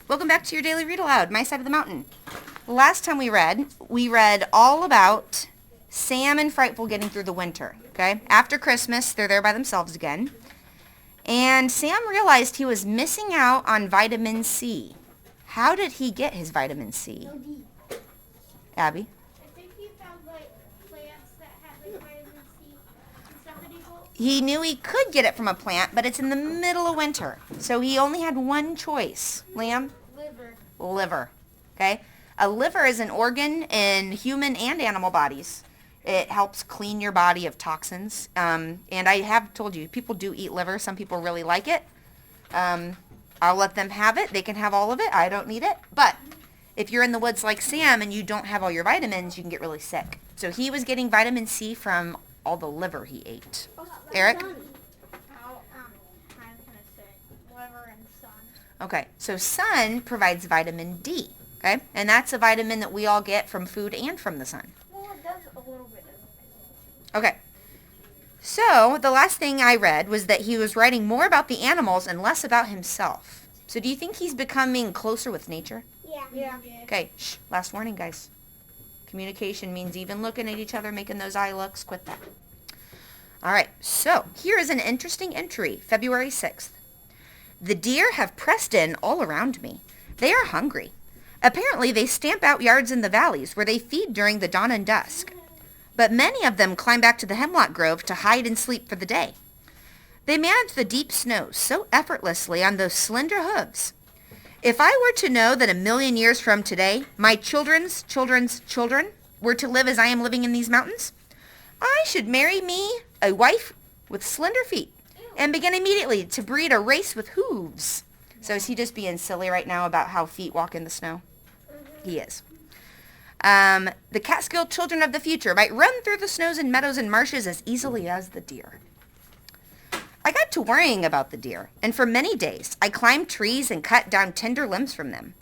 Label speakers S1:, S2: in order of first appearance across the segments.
S1: Welcome back to your daily read aloud, My Side of the Mountain. Last time we read all about Sam and Frightful getting through the winter, okay? After Christmas, they're there by themselves again. And Sam realized he was missing out on vitamin C. How did he get his vitamin C? Abby?
S2: I think he found like plants that had like vitamin C and stuff edible.
S1: He knew he could get it from a plant, but it's in the middle of winter. So he only had one choice. Liam? Liver. Okay? A liver is an organ in human and animal bodies. It helps clean your body of toxins. And I have told you, people do eat liver. Some people really like it. I'll let them have it. They can have all of it. I don't need it. But if you're in the woods like Sam and you don't have all your vitamins, you can get really sick. So he was getting vitamin C from all the liver he ate. Eric?
S2: I'm kind of sick. Liver and sun.
S1: Okay, so sun provides vitamin D, okay? And that's a vitamin that we all get from food and from the sun.
S2: Well, it does a little bit of it.
S1: Okay, so the last thing I read was that he was writing more about the animals and less about himself. So do you think he's becoming closer with nature?
S2: Yeah.
S1: Okay, shh, last warning, guys. Communication means even looking at each other, making those eye looks. Quit that. All right, so here is an interesting entry, February 6th. The deer have pressed in all around me. They are hungry. Apparently, they stamp out yards in the valleys where they feed during the dawn and dusk. But many of them climb back to the hemlock grove to hide and sleep for the day. They manage the deep snows so effortlessly on those slender hooves. If I were to know that 1,000,000 years from today, my children's children's children were to live as I am living in these mountains, I should marry me a wife with slender feet and begin immediately to breed a race with hooves. So is he just being silly right now about how feet walk in the snow? He is. The Catskill children of the future might run through the snows and meadows and marshes as easily as the deer. I got to worrying about the deer, and for many days I climbed trees and cut down tender limbs from them.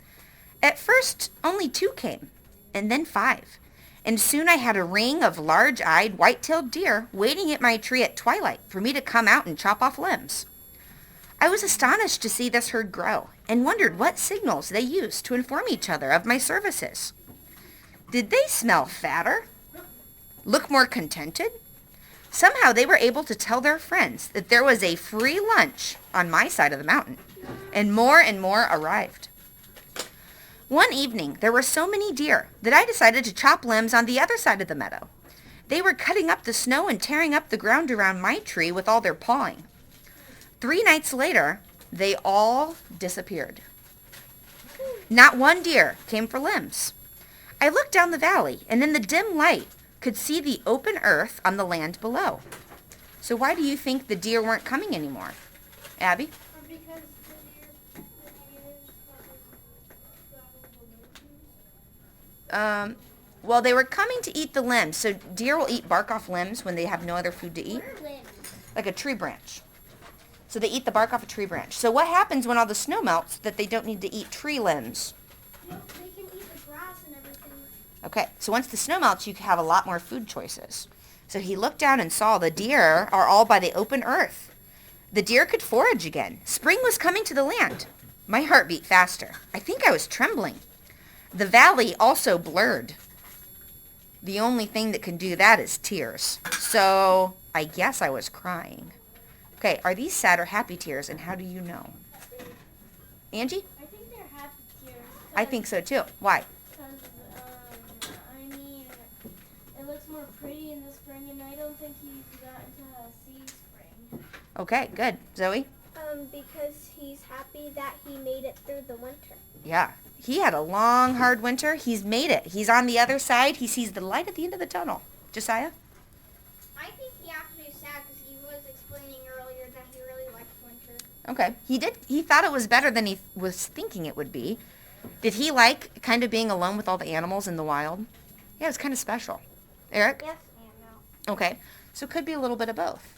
S1: At first, only 2 came, and then 5. And soon I had a ring of large-eyed, white-tailed deer waiting at my tree at twilight for me to come out and chop off limbs. I was astonished to see this herd grow and wondered what signals they used to inform each other of my services. Did they smell fatter? Look more contented? Somehow they were able to tell their friends that there was a free lunch on my side of the mountain, and more arrived. One evening, there were so many deer that I decided to chop limbs on the other side of the meadow. They were cutting up the snow and tearing up the ground around my tree with all their pawing. 3 nights later, they all disappeared. Not one deer came for limbs. I looked down the valley, and in the dim light, could see the open earth on the land below. So why do you think the deer weren't coming anymore? Abby?
S2: Or because
S1: Well, they were coming to eat the limbs. So deer will eat bark off limbs when they have no other food to eat.
S2: what are limbs?
S1: Like a tree branch. So they eat the bark off a tree branch. So what happens when all the snow melts that they don't need to eat tree limbs?
S2: They can eat the grass and everything.
S1: Okay, so once the snow melts, you have a lot more food choices. So he looked down and saw the deer are all by the open earth. The deer could forage again. Spring was coming to the land. My heart beat faster. I think I was trembling. The valley also blurred. The only thing that can do that is tears. So I guess I was crying. Okay, are these sad or happy tears, and how do you know? Angie?
S2: I think they're happy tears.
S1: I think so too. Why?
S2: Because, I mean, it looks more pretty in the spring, and I don't think he's gotten to see spring.
S1: Okay, good. Zoe?
S2: Because he's happy that he made it through the winter.
S1: Yeah. He had a long, hard winter. He's made it. He's on the other side. He sees the light at the end of the tunnel. Josiah?
S2: I think he actually is sad because he was explaining earlier that he really likes winter.
S1: Okay. He did. He thought it was better than he was thinking it would be. Did he like kind of being alone with all the animals in the wild? Yeah, it was kind of special. Eric?
S2: Yes and no.
S1: Okay. So it could be a little bit of both.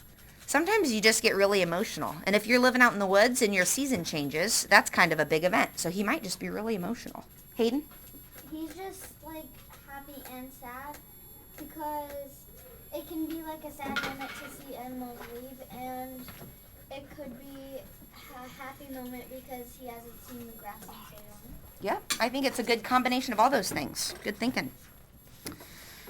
S1: Sometimes you just get really emotional. And if you're living out in the woods and your season changes, that's kind of a big event. So he might just be really emotional. Hayden?
S2: He's just like happy and sad because it can be like a sad moment to see animals leave, and it could be a happy moment because he hasn't seen the grass in so long.
S1: Yeah, I think it's a good combination of all those things. Good thinking.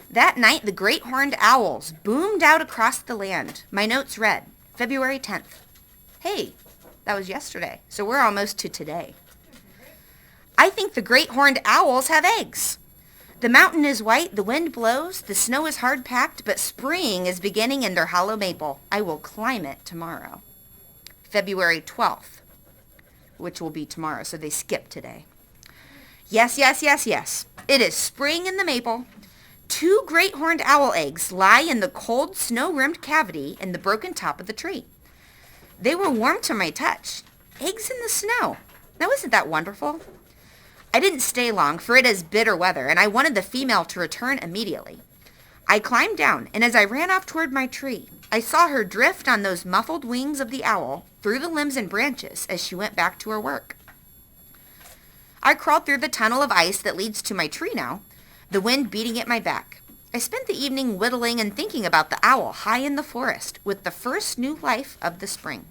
S1: That night, the great horned owls boomed out across the land. My notes read, February 10th. Hey, that was yesterday, so we're almost to today. I think the great horned owls have eggs. The mountain is white, the wind blows, the snow is hard packed, but spring is beginning in their hollow maple. I will climb it tomorrow. February 12th, which will be tomorrow, so they skip today. Yes, yes, yes, yes. It is spring in the maple. 2 great horned owl eggs lie in the cold, snow-rimmed cavity in the broken top of the tree. They were warm to my touch. Eggs in the snow. Now, isn't that wonderful? I didn't stay long, for it is bitter weather, and I wanted the female to return immediately. I climbed down, and as I ran off toward my tree, I saw her drift on those muffled wings of the owl through the limbs and branches as she went back to her work. I crawled through the tunnel of ice that leads to my tree now, the wind beating at my back. I spent the evening whittling and thinking about the owl high in the forest with the first new life of the spring.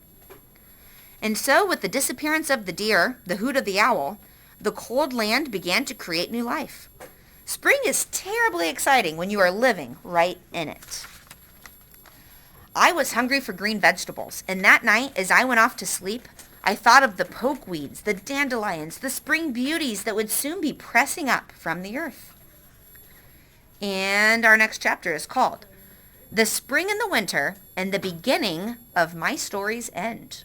S1: And so, with the disappearance of the deer, the hoot of the owl, the cold land began to create new life. Spring is terribly exciting when you are living right in it. I was hungry for green vegetables, and that night, as I went off to sleep, I thought of the pokeweeds, the dandelions, the spring beauties that would soon be pressing up from the earth. And our next chapter is called The Spring and the Winter and the Beginning of My Story's End.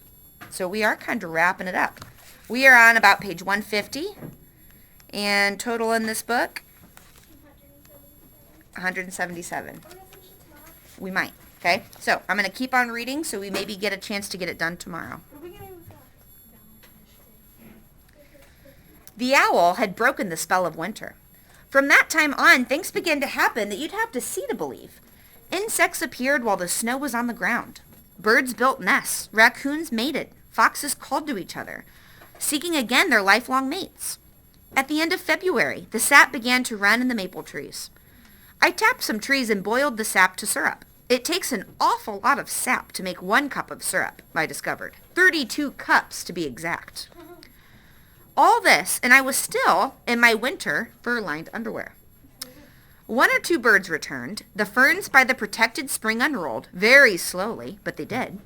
S1: So we are kind of wrapping it up. We are on about page 150, and total in this book, 177. We might, okay? So I'm going to keep on reading so we maybe get a chance to get it done tomorrow. The owl had broken the spell of winter. From that time on, things began to happen that you'd have to see to believe. Insects appeared while the snow was on the ground. Birds built nests. Raccoons mated. Foxes called to each other, seeking again their lifelong mates. At the end of February, the sap began to run in the maple trees. I tapped some trees and boiled the sap to syrup. It takes an awful lot of sap to make 1 cup of syrup, I discovered. 32 cups to be exact. All this, and I was still in my winter fur-lined underwear. 1 or 2 birds returned. The ferns by the protected spring unrolled, very slowly, but they did.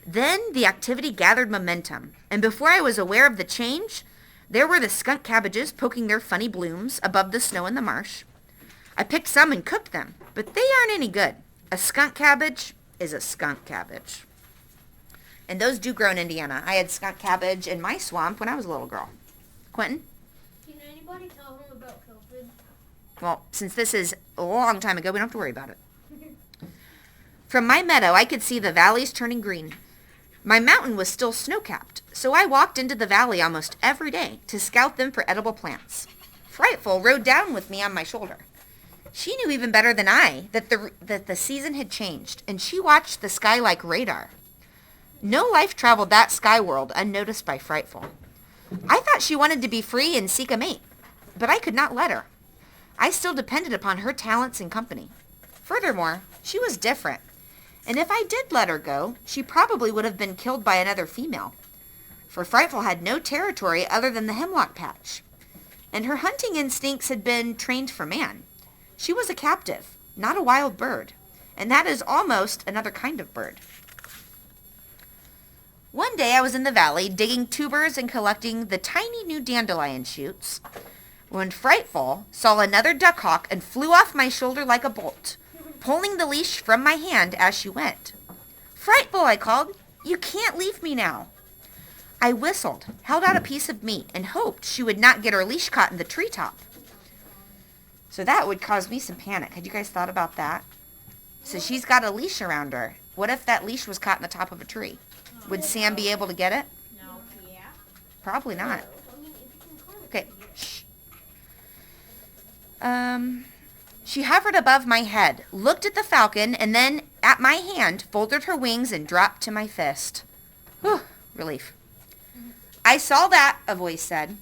S1: Then the activity gathered momentum, and before I was aware of the change, there were the skunk cabbages poking their funny blooms above the snow in the marsh. I picked some and cooked them, but they aren't any good. A skunk cabbage is a skunk cabbage. And those do grow in Indiana. I had skunk cabbage in my swamp when I was a little girl. Quentin?
S2: Can anybody tell him about COVID?
S1: Well, since this is a long time ago, we don't have to worry about it. From my meadow, I could see the valleys turning green. My mountain was still snow-capped, so I walked into the valley almost every day to scout them for edible plants. Frightful rode down with me on my shoulder. She knew even better than I that the season had changed, and she watched the sky like radar. No life traveled that sky world unnoticed by Frightful. I thought she wanted to be free and seek a mate, but I could not let her. I still depended upon her talents and company. Furthermore, she was different, and if I did let her go, she probably would have been killed by another female, for Frightful had no territory other than the hemlock patch, and her hunting instincts had been trained for man. She was a captive, not a wild bird, and that is almost another kind of bird. One day I was in the valley digging tubers and collecting the tiny new dandelion shoots when Frightful saw another duck hawk and flew off my shoulder like a bolt, pulling the leash from my hand as she went. "Frightful," I called, "you can't leave me now." I whistled, held out a piece of meat, and hoped she would not get her leash caught in the treetop. So that would cause me some panic. Had you guys thought about that? So she's got a leash around her. What if that leash was caught in the top of a tree? Would Sam be able to get it?
S3: No. Yeah.
S1: Probably not. Okay. Shh. She hovered above my head, looked at the falcon, and then at my hand, folded her wings and dropped to my fist. Whew, relief. "I saw that," a voice said.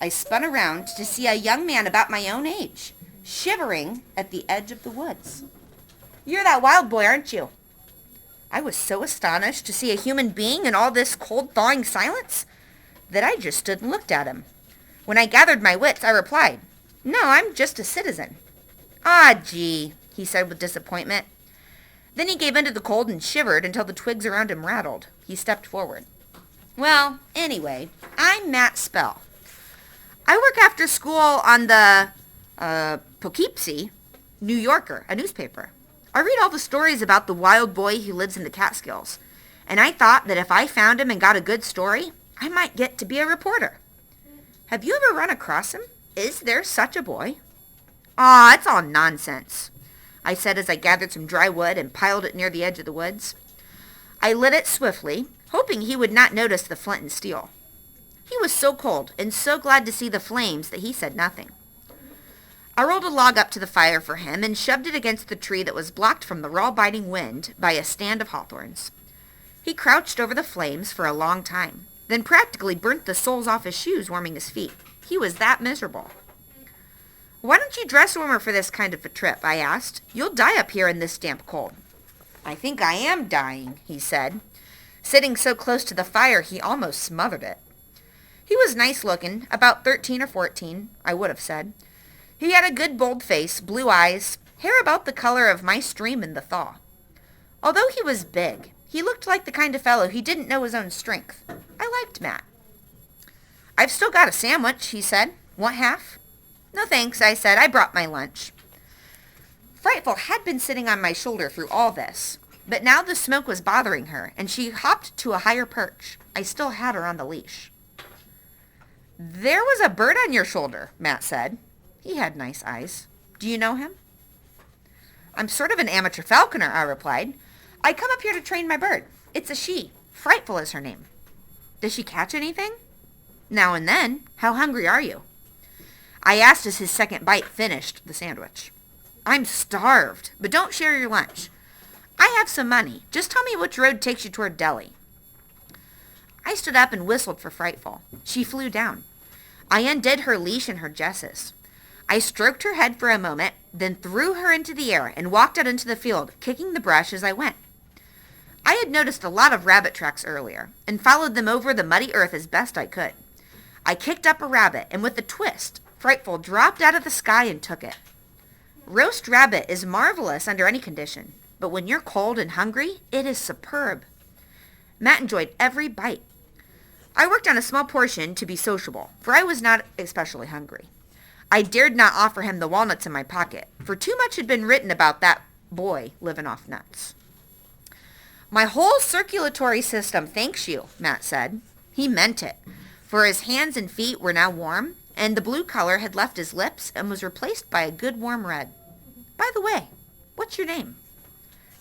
S1: I spun around to see a young man about my own age, shivering at the edge of the woods. "You're that wild boy, aren't you?" I was so astonished to see a human being in all this cold, thawing silence that I just stood and looked at him. When I gathered my wits, I replied, "No, I'm just a citizen." "Ah, gee," he said with disappointment. Then he gave in to the cold and shivered until the twigs around him rattled. He stepped forward. "Well, anyway, I'm Matt Spell. I work after school on the, Poughkeepsie New Yorker, a newspaper. I read all the stories about the wild boy who lives in the Catskills, and I thought that if I found him and got a good story, I might get to be a reporter. Have you ever run across him? Is there such a boy?" "Aw, it's all nonsense," I said as I gathered some dry wood and piled it near the edge of the woods. I lit it swiftly, hoping he would not notice the flint and steel. He was so cold and so glad to see the flames that he said nothing. I rolled a log up to the fire for him and shoved it against the tree that was blocked from the raw-biting wind by a stand of hawthorns. He crouched over the flames for a long time, then practically burnt the soles off his shoes warming his feet. He was that miserable. "Why don't you dress warmer for this kind of a trip?" I asked. "You'll die up here in this damp cold." "I think I am dying," he said. Sitting so close to the fire he almost smothered it. He was nice-looking, about 13 or 14, I would have said. He had a good bold face, blue eyes, hair about the color of my stream in the thaw. Although he was big, he looked like the kind of fellow who didn't know his own strength. I liked Matt. "I've still got a sandwich," he said. "Want half?" "No thanks," I said. "I brought my lunch." Frightful had been sitting on my shoulder through all this, but now the smoke was bothering her, and she hopped to a higher perch. I still had her on the leash. "There was a bird on your shoulder," Matt said. He had nice eyes. "Do you know him?" "I'm sort of an amateur falconer," I replied. "I come up here to train my bird. It's a she. Frightful is her name." "Does she catch anything?" "Now and then. How hungry are you?" I asked as his second bite finished the sandwich. "I'm starved, but don't share your lunch. I have some money. Just tell me which road takes you toward Delhi." I stood up and whistled for Frightful. She flew down. I undid her leash and her jesses. I stroked her head for a moment, then threw her into the air and walked out into the field, kicking the brush as I went. I had noticed a lot of rabbit tracks earlier, and followed them over the muddy earth as best I could. I kicked up a rabbit, and with a twist, Frightful dropped out of the sky and took it. Roast rabbit is marvelous under any condition, but when you're cold and hungry, it is superb. Matt enjoyed every bite. I worked on a small portion to be sociable, for I was not especially hungry. I dared not offer him the walnuts in my pocket, for too much had been written about that boy living off nuts. "My whole circulatory system thanks you," Matt said. He meant it, for his hands and feet were now warm, and the blue color had left his lips and was replaced by a good warm red. "By the way, what's your name?"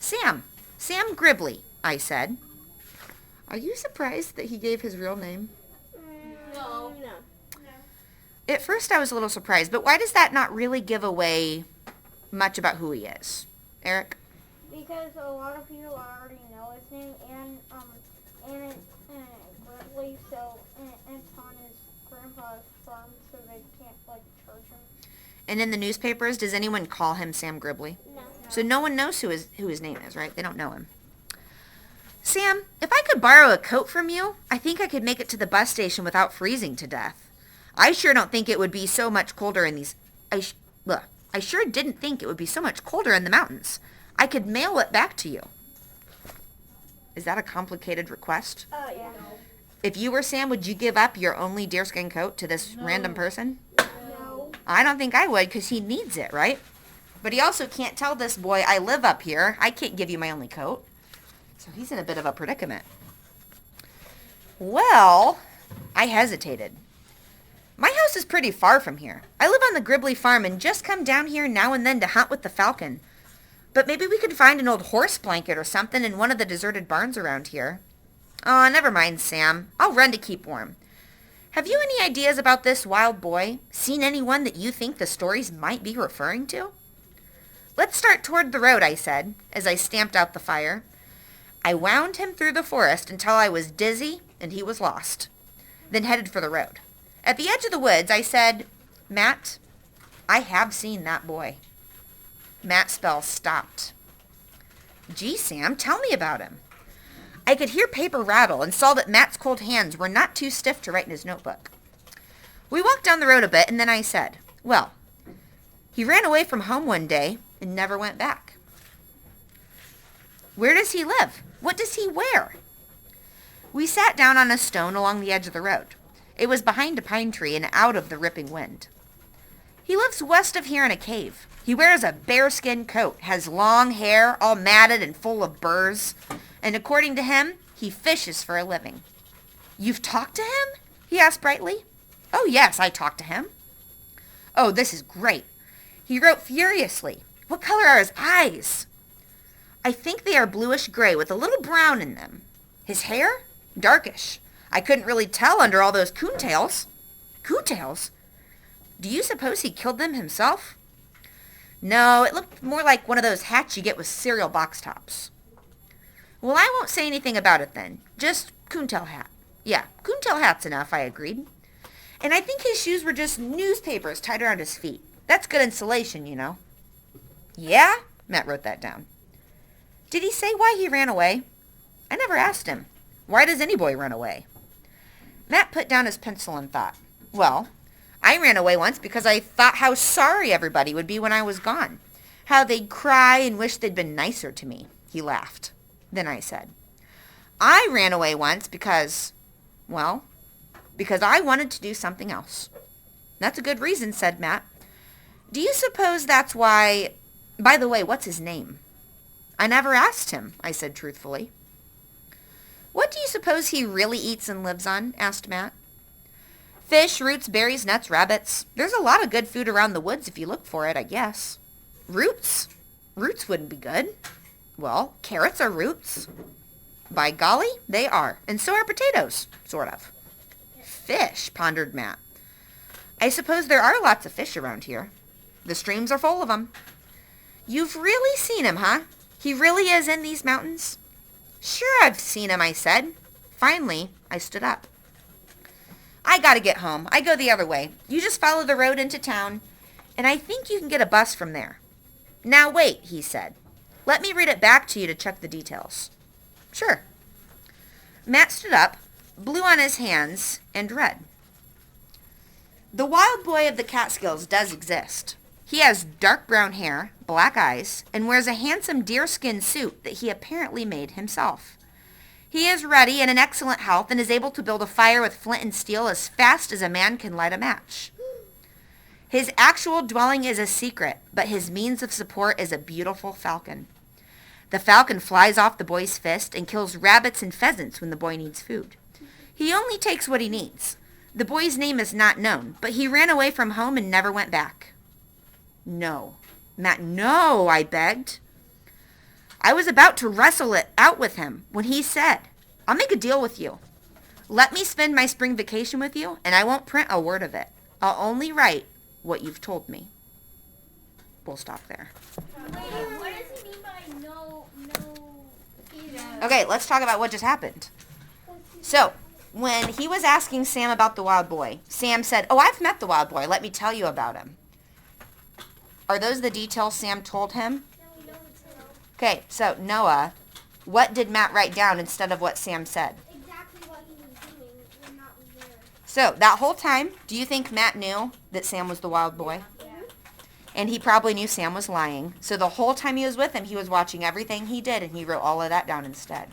S1: "Sam. Sam Gribley," I said. Are you surprised that he gave his real name?
S2: No.
S1: At first I was a little surprised, but why does that not really give away much about who he is? Eric?
S2: Because a lot of people already know his name, and it's Grizzly, so and it's on his grandpa's farm, so they can't charge him.
S1: And in the newspapers, does anyone call him Sam Gribley?
S2: No.
S1: So no one knows who his name is, right? They don't know him. "Sam, if I could borrow a coat from you, I think I could make it to the bus station without freezing to death. I sure don't think it would be so much colder in these... I sure didn't think it would be so much colder in the mountains. I could mail it back to you." Is that a complicated request?
S2: Yeah.
S1: If you were Sam, would you give up your only deerskin coat to this random person?
S2: No.
S1: I don't think I would, because he needs it, right? But he also can't tell this boy, "I live up here. I can't give you my only coat." So he's in a bit of a predicament. Well, I hesitated. "My house is pretty far from here. I live on the Gribley farm and just come down here now and then to hunt with the falcon. But maybe we could find an old horse blanket or something in one of the deserted barns around here." "Aw, never mind, Sam. I'll run to keep warm. Have you any ideas about this wild boy? Seen anyone that you think the stories might be referring to?" "Let's start toward the road," I said, as I stamped out the fire. I wound him through the forest until I was dizzy and he was lost, then headed for the road. At the edge of the woods, I said, "Matt, I have seen that boy." Matt Spell stopped. Gee, Sam, tell me about him. I could hear paper rattle and saw that Matt's cold hands were not too stiff to write in his notebook. We walked down the road a bit, and then I said, well, he ran away from home one day and never went back. Where does he live? What does he wear? We sat down on a stone along the edge of the road. It was behind a pine tree and out of the ripping wind. He lives west of here in a cave. He wears a bearskin coat, has long hair, all matted and full of burrs, and according to him, he fishes for a living. You've talked to him? He asked brightly. Oh, yes, I talked to him. Oh, this is great. He wrote furiously. What color are his eyes? I think they are bluish gray with a little brown in them. His hair? Darkish. I couldn't really tell under all those coontails. Coontails? Do you suppose he killed them himself? No, it looked more like one of those hats you get with cereal box tops. Well, I won't say anything about it then. Just coontail hat. Yeah, coontail hat's enough, I agreed. And I think his shoes were just newspapers tied around his feet. That's good insulation, you know. Yeah? Matt wrote that down. Did he say why he ran away? I never asked him. Why does any boy run away? Matt put down his pencil and thought. Well, I ran away once because I thought how sorry everybody would be when I was gone. How they'd cry and wish they'd been nicer to me. He laughed. Then I said, I ran away once because I wanted to do something else. That's a good reason, said Matt. Do you suppose that's why... By the way, what's his name? I never asked him, I said truthfully. What do you suppose he really eats and lives on? Asked Matt. Fish, roots, berries, nuts, rabbits. There's a lot of good food around the woods if you look for it, I guess. Roots? Roots wouldn't be good. Well, carrots are roots. By golly, they are. And so are potatoes, sort of. Fish, pondered Matt. I suppose there are lots of fish around here. The streams are full of them. You've really seen him, huh? He really is in these mountains? Sure, I've seen him, I said. Finally, I stood up. I gotta get home. I go the other way. You just follow the road into town, and I think you can get a bus from there. Now wait, he said. Let me read it back to you to check the details. Sure. Matt stood up, blew on his hands, and read. The wild boy of the Catskills does exist. He has dark brown hair, black eyes, and wears a handsome deerskin suit that he apparently made himself. He is ready and in excellent health and is able to build a fire with flint and steel as fast as a man can light a match. His actual dwelling is a secret, but his means of support is a beautiful falcon. The falcon flies off the boy's fist and kills rabbits and pheasants when the boy needs food. He only takes what he needs. The boy's name is not known, but he ran away from home and never went back. No. Matt, no, I begged. I was about to wrestle it out with him when he said, I'll make a deal with you. Let me spend my spring vacation with you, and I won't print a word of it. I'll only write what you've told me. We'll stop there.
S2: Wait, what does he mean by no?
S1: Okay, let's talk about what just happened. So, when he was asking Sam about the wild boy, Sam said, oh, I've met the wild boy. Let me tell you about him. Are those the details Sam told him? Okay, so Noah, what did Matt write down instead of what Sam said?
S2: Exactly what he was doing when Matt was there.
S1: So, that whole time, do you think Matt knew that Sam was the wild boy?
S2: Yeah.
S1: And he probably knew Sam was lying. So the whole time he was with him, he was watching everything he did, and he wrote all of that down instead.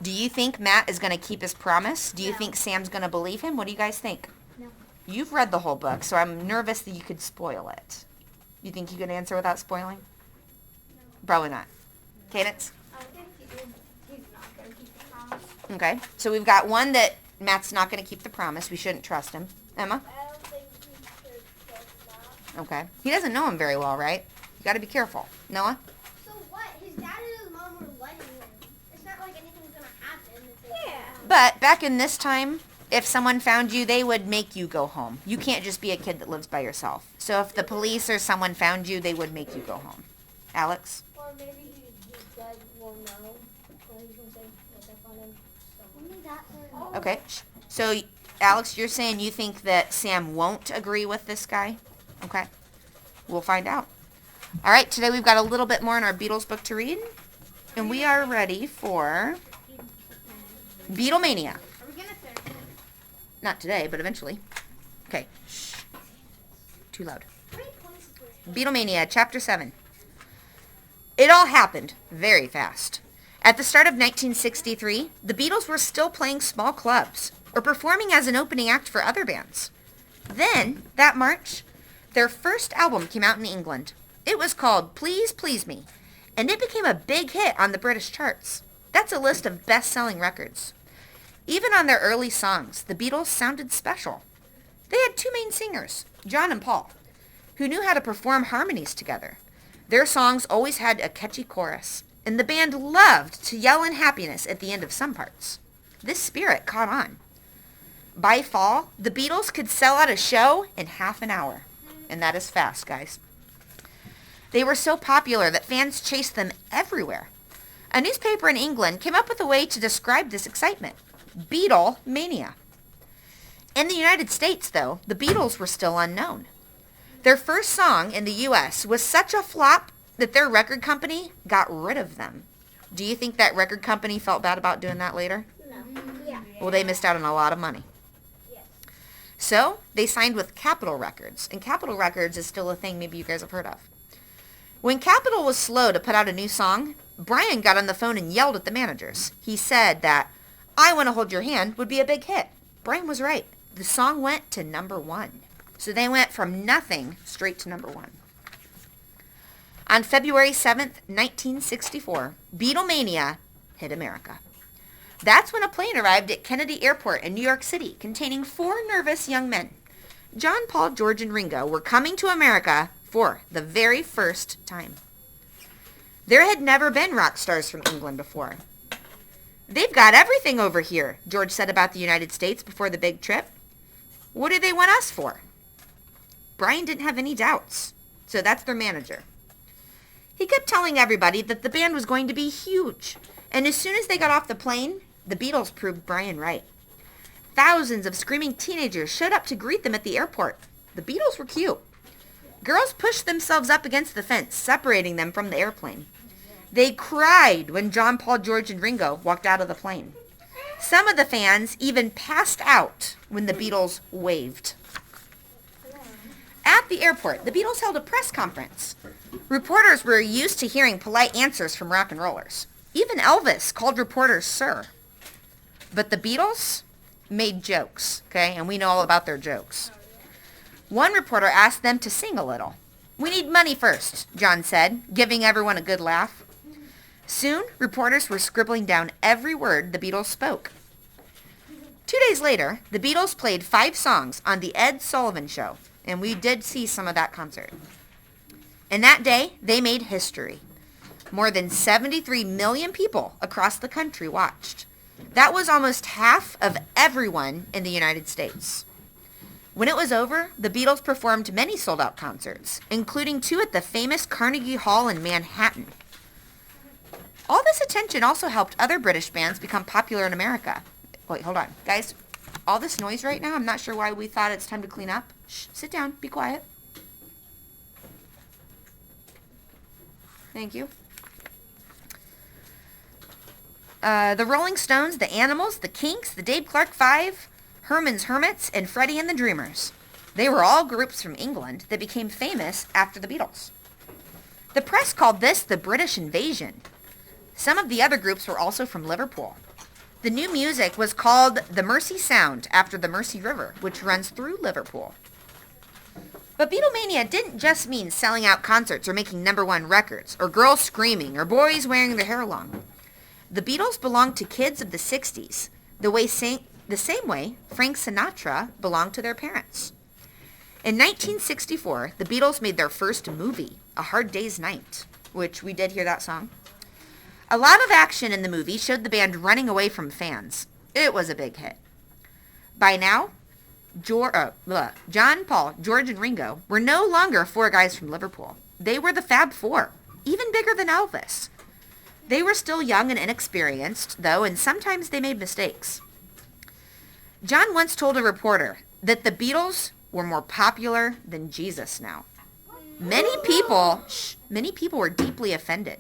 S1: Do you think Matt is going to keep his promise? Do you think Sam's going to believe him? What do you guys think?
S2: No.
S1: You've read the whole book, so I'm nervous that you could spoil it. You think you can answer without spoiling?
S2: No.
S1: Probably not. Cadence?
S2: I think he's not going to keep the promise.
S1: Okay. So we've got one that Matt's not going to keep the promise. We shouldn't trust him. Emma?
S2: I don't think he should trust that.
S1: Okay. He doesn't know him very well, right? You got to be careful. Noah?
S2: So what? His dad and his mom were letting him. It's not like anything's going to happen. Yeah.
S1: But back in this time, if someone found you, they would make you go home. You can't just be a kid that lives by yourself. So if the police or someone found you, they would make you go home. Alex?
S2: Or maybe his dad will know. Or he's going to say, look up on him. So. Only that part.
S1: Okay. So, Alex, you're saying you think that Sam won't agree with this guy? Okay. We'll find out. All right, today we've got a little bit more in our Beatles book to read. And we are ready for Beatlemania.
S2: Are we gonna finish?
S1: Not today, but eventually. Okay. Shh. Too loud. Beatlemania, Chapter 7. It all happened very fast. At the start of 1963, the Beatles were still playing small clubs or performing as an opening act for other bands. Then, that March, their first album came out in England. It was called Please Please Me, and it became a big hit on the British charts. That's a list of best-selling records. Even on their early songs, the Beatles sounded special. They had two main singers, John and Paul, who knew how to perform harmonies together. Their songs always had a catchy chorus, and the band loved to yell in happiness at the end of some parts. This spirit caught on. By fall, the Beatles could sell out a show in half an hour, and that is fast, guys. They were so popular that fans chased them everywhere. A newspaper in England came up with a way to describe this excitement: Beatlemania. In the United States, though, the Beatles were still unknown. Their first song in the U.S. was such a flop that their record company got rid of them. Do you think that record company felt bad about doing that later?
S2: No. Yeah.
S1: Well, they missed out on a lot of money.
S2: Yes.
S1: So, they signed with Capitol Records, and Capitol Records is still a thing maybe you guys have heard of. When Capitol was slow to put out a new song, Brian got on the phone and yelled at the managers. He said that I Want to Hold Your Hand would be a big hit. Brian was right. The song went to #1. So they went from nothing straight to #1. On February 7th, 1964, Beatlemania hit America. That's when a plane arrived at Kennedy Airport in New York City containing 4 nervous young men. John, Paul, George, and Ringo were coming to America for the very first time. There had never been rock stars from England before. They've got everything over here, George said about the United States before the big trip. What do they want us for? Brian didn't have any doubts, so that's their manager. He kept telling everybody that the band was going to be huge, and as soon as they got off the plane, the Beatles proved Brian right. Thousands of screaming teenagers showed up to greet them at the airport. The Beatles were cute. Girls pushed themselves up against the fence, separating them from the airplane. They cried when John, Paul, George, and Ringo walked out of the plane. Some of the fans even passed out when the Beatles waved. At the airport, the Beatles held a press conference. Reporters were used to hearing polite answers from rock and rollers. Even Elvis called reporters sir. But the Beatles made jokes, okay? And we know all about their jokes. One reporter asked them to sing a little. We need money first, John said, giving everyone a good laugh. Soon, reporters were scribbling down every word the Beatles spoke. 2 days later, the Beatles played 5 songs on The Ed Sullivan Show, and we did see some of that concert. And that day, they made history. More than 73 million people across the country watched. That was almost half of everyone in the United States. When it was over, the Beatles performed many sold-out concerts, including 2 at the famous Carnegie Hall in Manhattan. All this attention also helped other British bands become popular in America. Wait, hold on. Guys, all this noise right now, I'm not sure why we thought it's time to clean up. Shh, sit down, be quiet. Thank you. The Rolling Stones, the Animals, the Kinks, the Dave Clark Five, Herman's Hermits, and Freddie and the Dreamers. They were all groups from England that became famous after the Beatles. The press called this the British invasion. Some of the other groups were also from Liverpool. The new music was called the Mersey Sound after the Mersey River, which runs through Liverpool. But Beatlemania didn't just mean selling out concerts or making #1 records, or girls screaming, or boys wearing their hair long. The Beatles belonged to kids of the 60s, the same way Frank Sinatra belonged to their parents. In 1964, the Beatles made their first movie, A Hard Day's Night, which we did hear that song. A lot of action in the movie showed the band running away from fans. It was a big hit. By now, John, Paul, George, and Ringo were no longer 4 guys from Liverpool. They were the Fab Four, even bigger than Elvis. They were still young and inexperienced, though, and sometimes they made mistakes. John once told a reporter that the Beatles were more popular than Jesus now. many people were deeply offended.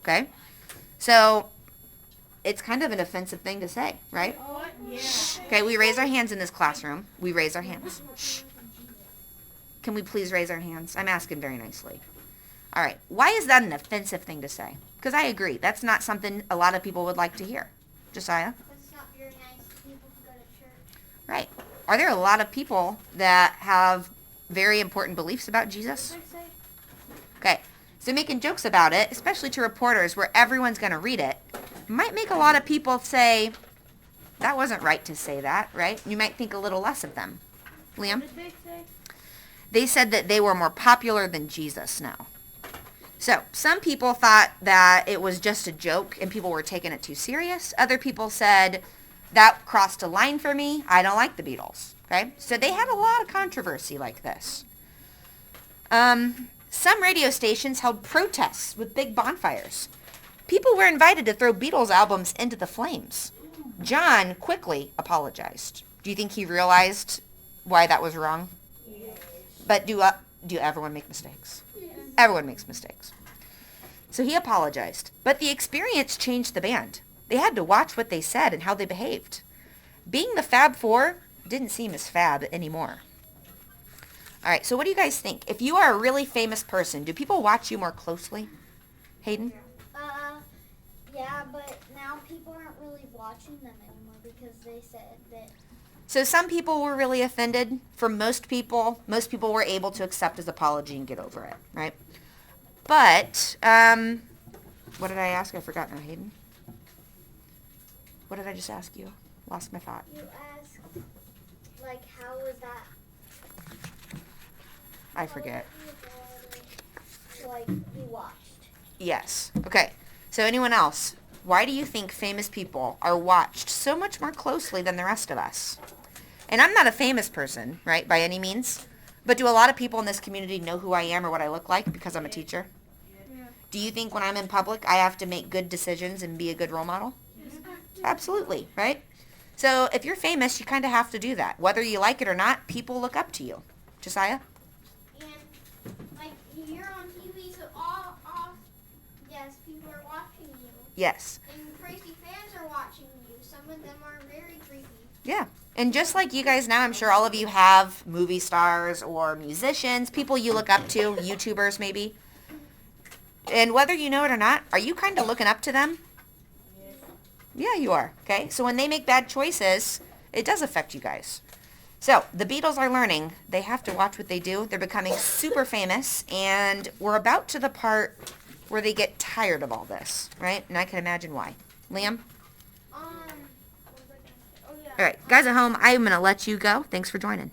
S1: Okay? So, it's kind of an offensive thing to say, right? Okay, we raise our hands in this classroom. We raise our hands. Shh. Can we please raise our hands? I'm asking very nicely. All right. Why is that an offensive thing to say? Because I agree. That's not something a lot of people would like to hear. Josiah?
S2: It's not very nice. People can go to church.
S1: Right. Are there a lot of people that have very important beliefs about Jesus? Okay. So making jokes about it, especially to reporters where everyone's going to read it, might make a lot of people say, that wasn't right to say that, right? You might think a little less of them. Liam?
S2: What did they say?
S1: They said that they were more popular than Jesus now. So, some people thought that it was just a joke and people were taking it too serious. Other people said, that crossed a line for me. I don't like the Beatles. Okay? So, they had a lot of controversy like this. Some radio stations held protests with big bonfires. People were invited to throw Beatles albums into the flames. John quickly apologized. Do you think he realized why that was wrong? But do everyone make mistakes? Everyone makes mistakes. So he apologized. But the experience changed the band. They had to watch what they said and how they behaved. Being the Fab Four didn't seem as fab anymore. All right, so what do you guys think? If you are a really famous person, do people watch you more closely? Hayden?
S2: Yeah, but now people aren't really watching them anymore because they said that.
S1: So some people were really offended. For most people were able to accept his apology and get over it, right? But, what did I ask? I forgot now, Hayden. What did I just ask you? Lost my thought.
S2: You asked, like, how was that?
S1: I forget.
S2: Like, you watched.
S1: Yes. Okay. So anyone else? Why do you think famous people are watched so much more closely than the rest of us? And I'm not a famous person, right, by any means. But do a lot of people in this community know who I am or what I look like because I'm a teacher?
S2: Yeah.
S1: Do you think when I'm in public I have to make good decisions and be a good role model? Absolutely, right? So if you're famous, you kind of have to do that. Whether you like it or not, people look up to you. Josiah?
S2: And, like, you're on TV, so yes, people are watching you.
S1: Yes.
S2: And crazy fans are watching you. Some of them are very creepy.
S1: Yeah. And just like you guys now, I'm sure all of you have movie stars or musicians, people you look up to, YouTubers maybe. And whether you know it or not, are you kind of looking up to them? Yeah, you are. Okay? So when they make bad choices, it does affect you guys. So the Beatles are learning. They have to watch what they do. They're becoming super famous, and we're about to the part where they get tired of all this, right? And I can imagine why. Liam?
S2: What was I gonna say? Oh, yeah.
S1: All right, guys at home, I'm going to let you go. Thanks for joining.